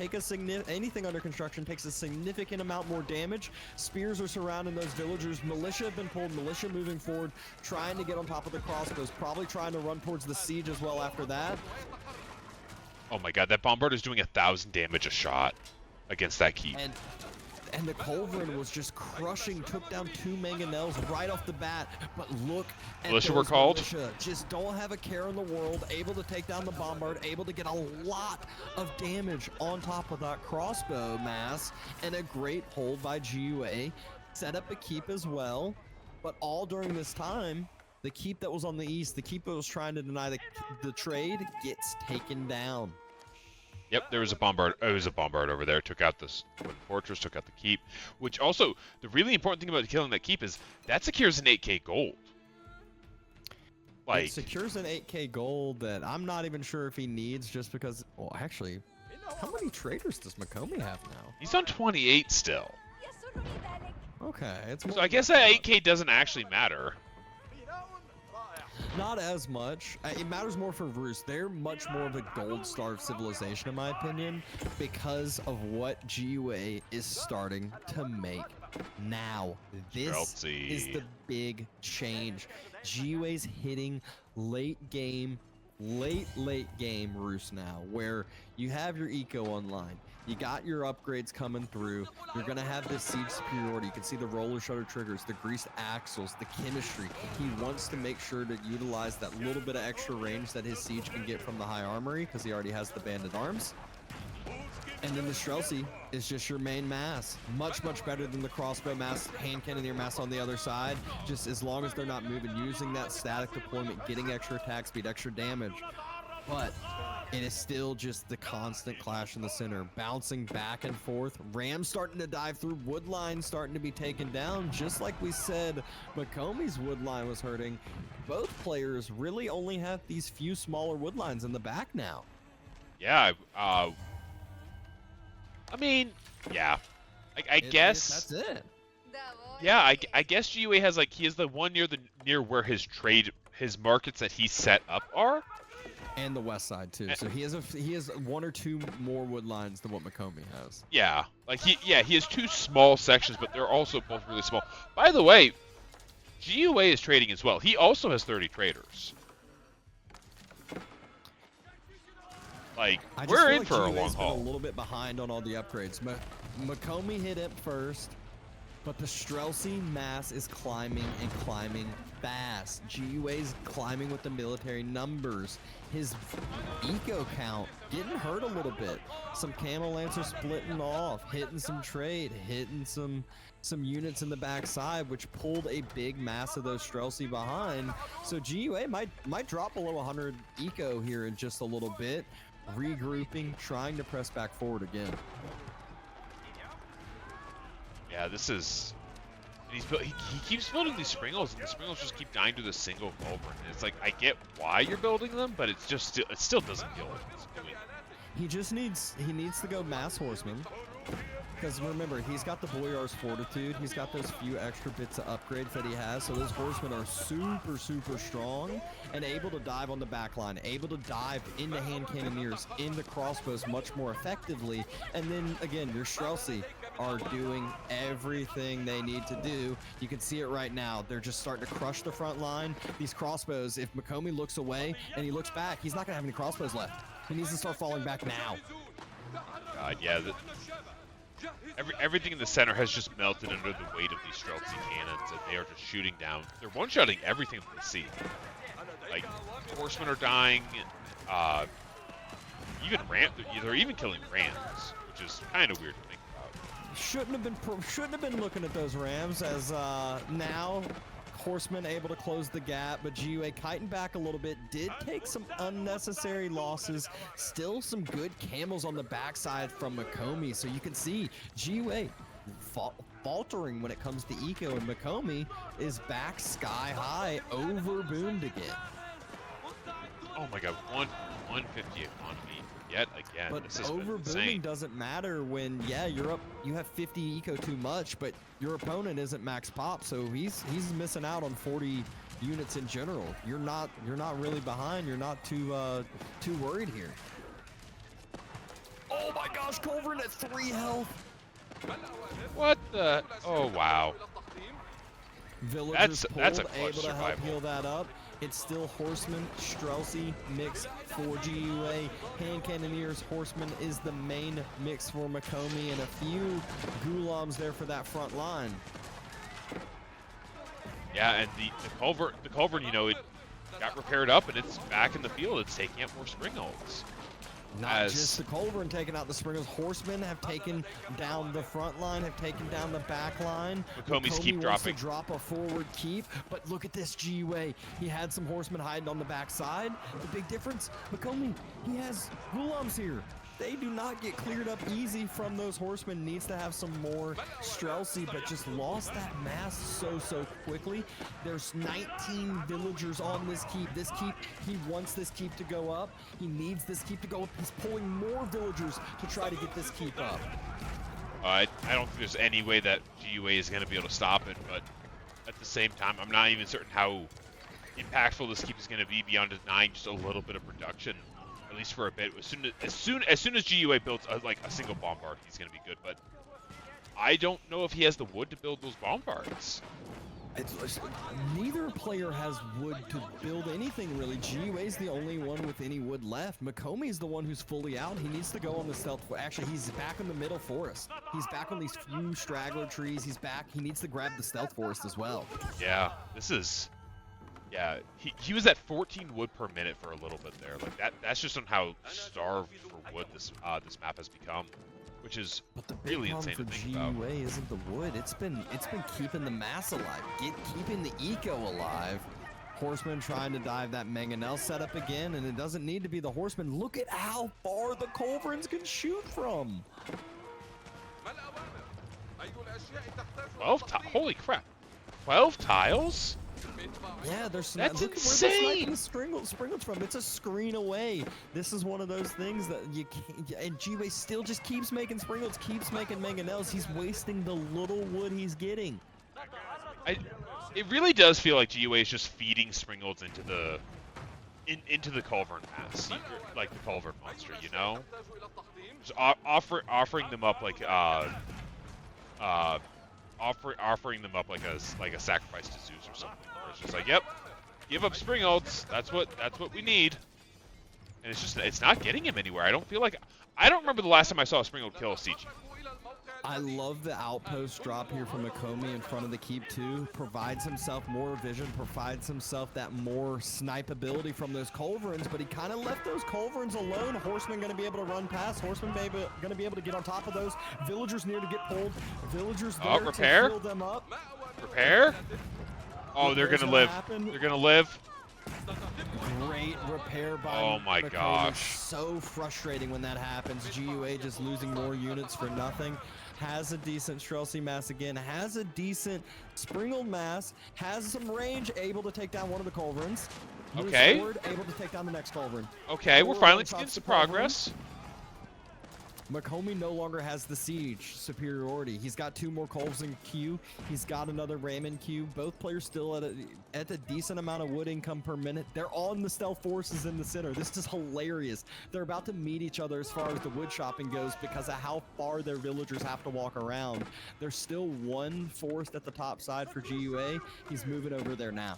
anything under construction takes a significant amount more damage. Spears are surrounding those villagers. Militia have been pulled, militia moving forward, trying to get on top of the crossbows, probably trying to run towards the siege as well after that. Oh my god, that bombard is doing 1,000 damage a shot against that keep. And the Culverin was just crushing, took down 2 mangonels right off the bat. But look at Militia were called. Militia. Just don't have a care in the world, able to take down the bombard, able to get a lot of damage on top of that crossbow mass, and a great hold by GiveUA. Set up a keep as well, but all during this time, the keep that was on the east, the keep that was trying to deny the trade, gets taken down. Yep, there was a bombard. Oh, it was a bombard over there. Took out this wooden fortress, took out the keep. Which also, the really important thing about killing that keep is that secures an 8k gold. Like, it secures an 8k gold that I'm not even sure if he needs, just because. Well, actually, how many traders does Mokomi have now? He's on 28 still. Okay, it's. So I guess that 8k doesn't actually matter. Not as much. It matters more for Rus. They're much more of a gold-starved civilization, in my opinion, because of what GiveUA is starting to make now. This is the big change. GiveUA's hitting late game Rus now, where you have your eco online. You got your upgrades coming through. You're going to have this siege superiority. You can see the roller shutter triggers, the greased axles, the chemistry. He wants to make sure to utilize that little bit of extra range that his siege can get from the high armory, because he already has the banded arms. And then the Streltsy is just your main mass. Much, much better than the crossbow mass, hand cannoneer mass on the other side. Just as long as they're not moving, using that static deployment, getting extra attack speed, extra damage. But it is still just the constant clash in the center, bouncing back and forth. Ram starting to dive through, woodline starting to be taken down. Just like we said, Mokomi's woodline was hurting. Both players really only have these few smaller woodlines in the back now. Yeah, I mean, yeah. I guess that's it. Yeah, I guess GiveUA has he has the one near where his markets that he set up are. And the west side too. So he has 1 or 2 more wood lines than what Mokomi has. Yeah, he has 2 small sections, but they're also both really small. By the way, GiveUA is trading as well. He also has 30 traders. We're in for a long haul. A little bit behind on all the upgrades. Mokomi hit it first, but the Streltsy mass is climbing and climbing fast. GiveUA's climbing with the military numbers. His eco count getting hurt a little bit. Some Camel Lancers splitting off, hitting some trade, hitting some units in the backside, which pulled a big mass of those Streltsy behind. So GiveUA might drop below 100 eco here in just a little bit. Regrouping, trying to press back forward again. Yeah, this is. And he keeps building these Springles, and the Springles just keep dying to the single Culverin. It's I get why you're building them, but it still doesn't feel like it's doing. He needs to go mass horseman. Because remember, he's got the Boyar's Fortitude. He's got those few extra bits of upgrades that he has. So those horsemen are super, super strong and able to dive on the back line, able to dive into hand cannoneers, into crossbows much more effectively. And then, again, your Streltsy are doing everything they need to do. You can see it right now. They're just starting to crush the front line. These crossbows, if Mokomi looks away and he looks back, he's not going to have any crossbows left. He needs to start falling back now. God, yeah. Everything in the center has just melted under the weight of these Streltsy cannons, and they are just shooting down. They're one-shotting everything that they see. Horsemen are dying. They're even killing rams, which is kind of weird to think about. Shouldn't have been looking at those rams as now. Horsemen able to close the gap, but GiveUA kiting back a little bit, did take some unnecessary losses. Still some good camels on the backside from Mokomi, so you can see GiveUA faltering when it comes to eco, and Mokomi is back sky high, over boomed again. Oh my god, 150 economy yet again. But This is over insane. booming doesn't matter when, yeah, you're up, you have 50 eco too much, but your opponent isn't max pop, so he's missing out on 40 units in general. You're not really behind. You're not too worried here. Oh my gosh, Culverin at 3 health. What the? Oh wow. Villagers that's a pulled, clutch able to help survival. heal that up. It's still Horseman, Streltsy mix for GUA. Hand Cannoneers, Horseman is the main mix for Mokomi, and a few Gulams there for that front line. Yeah, and the Culverin, you know, it got repaired up and it's back in the field. It's taking out more Springholds. Not just the Culverin taking out the Springles. Horsemen have taken down the front line, have taken down the back line. Mokomi's keep dropping. To drop a forward keep, but look at this GUA. He had some Horsemen hiding on the backside. The big difference, Mokomi, he has Gulams here. They do not get cleared up easy from those Horsemen. Needs to have some more Streltsy, but just lost that mass so quickly. There's 19 villagers on this keep. This keep, he wants this keep to go up. He needs this keep to go up. He's pulling more villagers to try to get this keep up. I don't think there's any way that GUA is going to be able to stop it, but at the same time, I'm not even certain how impactful this keep is going to be beyond denying just a little bit of production. At least for a bit. As soon as GUA builds like a single bombard, he's gonna be good. But I don't know if he has the wood to build those bombards. Neither player has wood to build anything really. GUA's the only one with any wood left. Mokomi's the one who's fully out. He needs to go on the stealth. Actually, he's back in the middle forest. He's back on these few straggler trees. He's back. He needs to grab the stealth forest as well. Yeah, this is. Yeah, he was at 14 wood per minute for a little bit there. Like that's just on how starved for wood this map has become, which is really insane to think about. But the big problem for GUA isn't the wood. It's been keeping the mass alive, keeping the eco alive. Horseman trying to dive that Mangonel setup again, and it doesn't need to be the Horseman. Look at how far the Culverins can shoot from. 12 holy crap! 12 tiles? Yeah, that's look at where insane. they're sniping the Springles from. It's a screen away. This is one of those things that you can't. And GUA still just keeps making Springles, keeps making Mangonels. He's wasting the little wood he's getting. It really does feel like GUA is just feeding Springholds into the Culverin mass, like the Culverin monster, you know, just offering them up like offering them up like a sacrifice to Zeus or something. Where it's just like, yep, give up Springholds. That's what we need. And it's not getting him anywhere. I don't remember the last time I saw a Springhold kill a CG. I love the outpost drop here from Mokomi in front of the keep too. Provides himself more vision, provides himself that more snipe ability from those Culverins, but he kind of left those Culverins alone. Horseman going to be able to run past. Horseman going to be able to get on top of those. Villagers near to get pulled. Villagers there to heal them up. Repair? Oh, they're going to live. They're going to live. Great repair by Oh my Mokomi. gosh. So frustrating when that happens. GUA just losing more units for nothing. Has a decent Streltsy mass again, has a decent Springald mass, has some range, able to take down one of the Culverins. Okay. Forward, able to take down the next Culverin. Okay, we're finally seeing some progress. Mokomi no longer has the siege superiority. He's got 2 more Culves in queue. He's got another Ram in queue. Both players still at a decent amount of wood income per minute. They're on the stealth forces in the center. This is hilarious. They're about to meet each other as far as the wood shopping goes because of how far their villagers have to walk around. There's still 1 forest at the top side for GUA. He's moving over there now.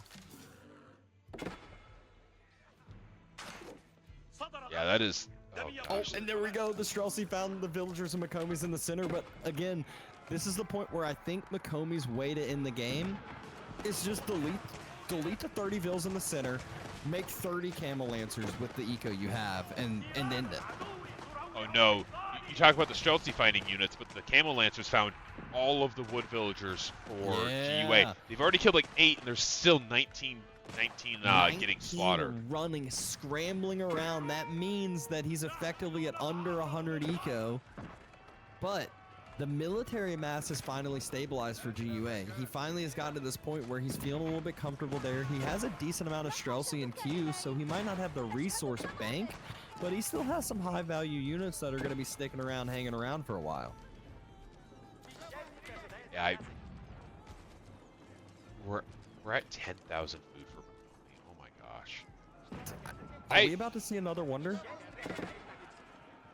Yeah, that is. Oh, and there we go. The Streltsy found the villagers and Mokomi's in the center. But again, this is the point where I think Mokomi's way to end the game is just delete the 30 vills in the center, make 30 Camel Lancers with the eco you have, and end it. Oh no. You talk about the Streltsy finding units, but the Camel Lancers found all of the wood villagers for GUA. They've already killed like 8, and there's still 19 getting slaughtered. Running, scrambling around. That means that he's effectively at under 100 eco. But The military mass has finally stabilized for GUA. He finally has gotten to this point where he's feeling a little bit comfortable there. He has a decent amount of Streltsy and Q, so he might not have the resource bank, but he still has some high value units that are going to be sticking around, hanging around for a while. Yeah, we're at 10,000 food for Mokomi. Oh my gosh. Are we about to see another wonder?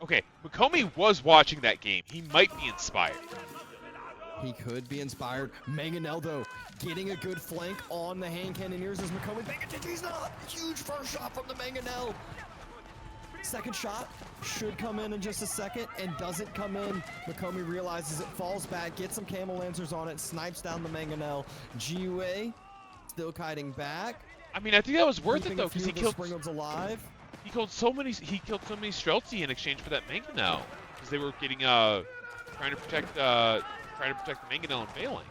Okay, Mokomi was watching that game. He might be inspired. He could be inspired. Mangonel, though, getting a good flank on the hand cannoneers as Mokomi. He's not. Huge first shot from the Mangonel. Second shot should come in just a second and doesn't come in. Mokomi realizes it, falls back, gets some Camel Lancers on it, snipes down the Mangonel. GUA still kiting back. I mean, I think that was worth it though, because he killed Springalds alive. He killed so many Streltsy in exchange for that Mangonel, because they were getting trying to protect the Mangonel and failing.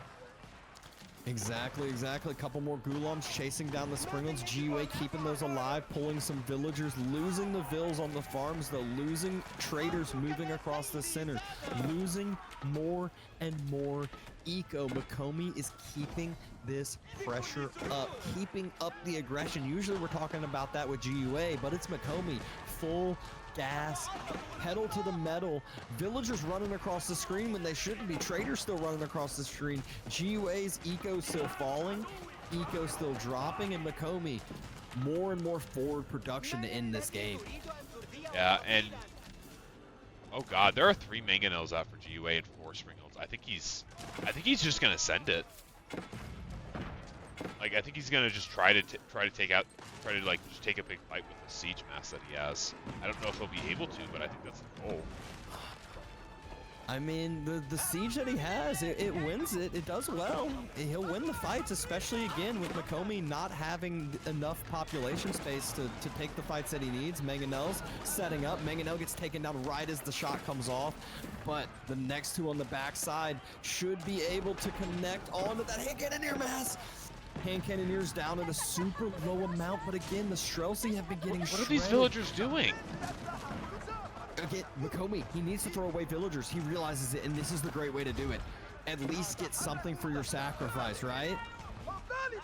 Exactly. A couple more Gulams chasing down the Springalds. GUA keeping those alive, pulling some villagers, losing the Vills on the farms, though, losing traders moving across the center, losing more and more eco. Mokomi is keeping this pressure up, keeping up the aggression. Usually we're talking about that with GUA, but it's Mokomi, full gas, pedal to the metal. Villagers running across the screen when they shouldn't be. Traders still running across the screen. GUA's eco still falling, eco still dropping, and Mokomi more and more forward production to end this game. Yeah, and oh god, there are 3 Mangonels out for GUA and 4 Springalds. I think he's just gonna send it. Like, I think he's gonna just try to just take a big fight with the siege mass that he has. I don't know if he'll be able to, but I think that's the goal. I mean, the siege that he has, it wins it. It does well. He'll win the fights, especially, again, with Mokomi not having enough population space to take the fights that he needs. Mangonel's setting up. Mangonel gets taken down right as the shot comes off, but the next two on the backside should be able to connect onto that hand cannoneer mass. Hand cannoneers down at a super low amount, but again, the Streltsy have been getting What are these villagers doing? Again, Mokomi, he needs to throw away villagers. He realizes it, and this is the great way to do it. At least get something for your sacrifice, right?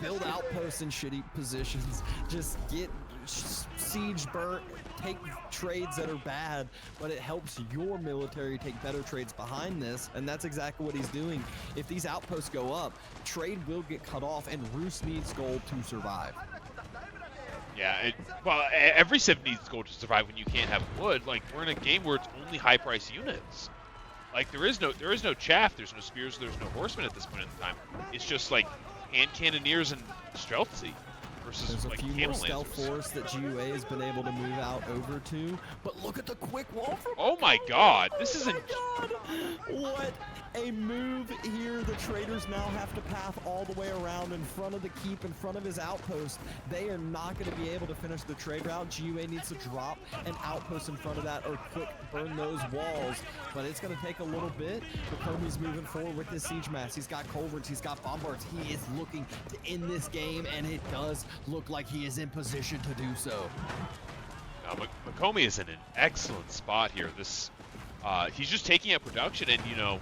Build outposts in shitty positions. Just get siege burnt, take trades that are bad, but it helps your military take better trades behind this, and that's exactly what he's doing. If these outposts go up, trade will get cut off, and Roos needs gold to survive. Yeah, well, every civ needs gold to survive when you can't have wood. Like, we're in a game where it's only high-price units. Like, there is no chaff, there's no spears, there's no horsemen at this point in time. It's just like hand cannoneers and Streltsy versus There's a like few camel more stealth lancers. force that GUA has been able to move out over to, but look at the quick wall from Oh my god, this isn't. God. What a move here. The traders now have to path all the way around in front of the keep, in front of his outpost. They are not going to be able to finish the trade route. GUA needs to drop an outpost in front of that or quick burn those walls, but it's going to take a little bit. Mokomi's moving forward with his siege mass. He's got culverts, he's got bombards. He is looking to end this game, and it does look like he is in position to do so. Now, Mokomi is in an excellent spot here. He's just taking out production, and you know,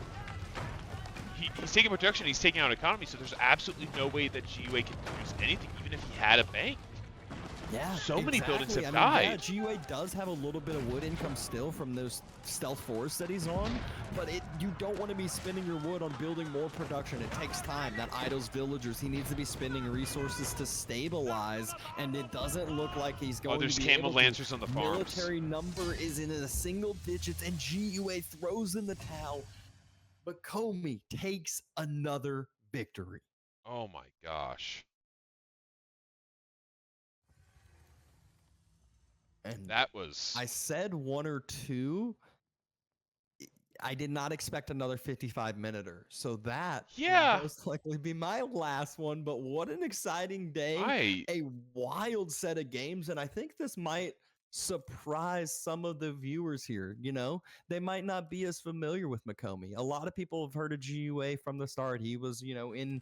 he's taking production, he's taking out economy, so there's absolutely no way that GUA can produce anything, even if he had a bank. Yeah, so many buildings have died. died. Yeah, GUA does have a little bit of wood income still from those stealth fours that he's on, but you don't want to be spending your wood on building more production. It takes time. That idles villagers. He needs to be spending resources to stabilize, and it doesn't look like he's going there's to be camel able lancers to. on the farms. Military number is in the single digits, and GUA throws in the towel. Mokomi takes another victory. Oh my gosh. And that was... I said 1 or 2. I did not expect another 55-minuter. So that will most likely be my last one. But what an exciting day. A wild set of games. And I think this might surprise some of the viewers here. You know, they might not be as familiar with Mokomi. A lot of people have heard of GUA from the start. He was, you know, in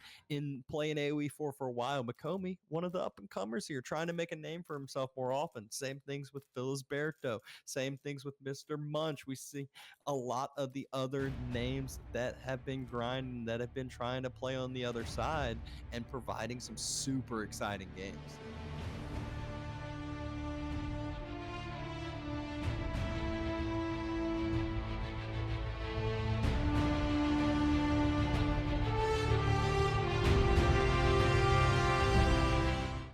playing AoE4 for a while. Mokomi, one of the up and comers here, trying to make a name for himself more often. Same things with Felisberto. Same things with Mr. Munch. We see a lot of the other names that have been grinding, that have been trying to play on the other side and providing some super exciting games.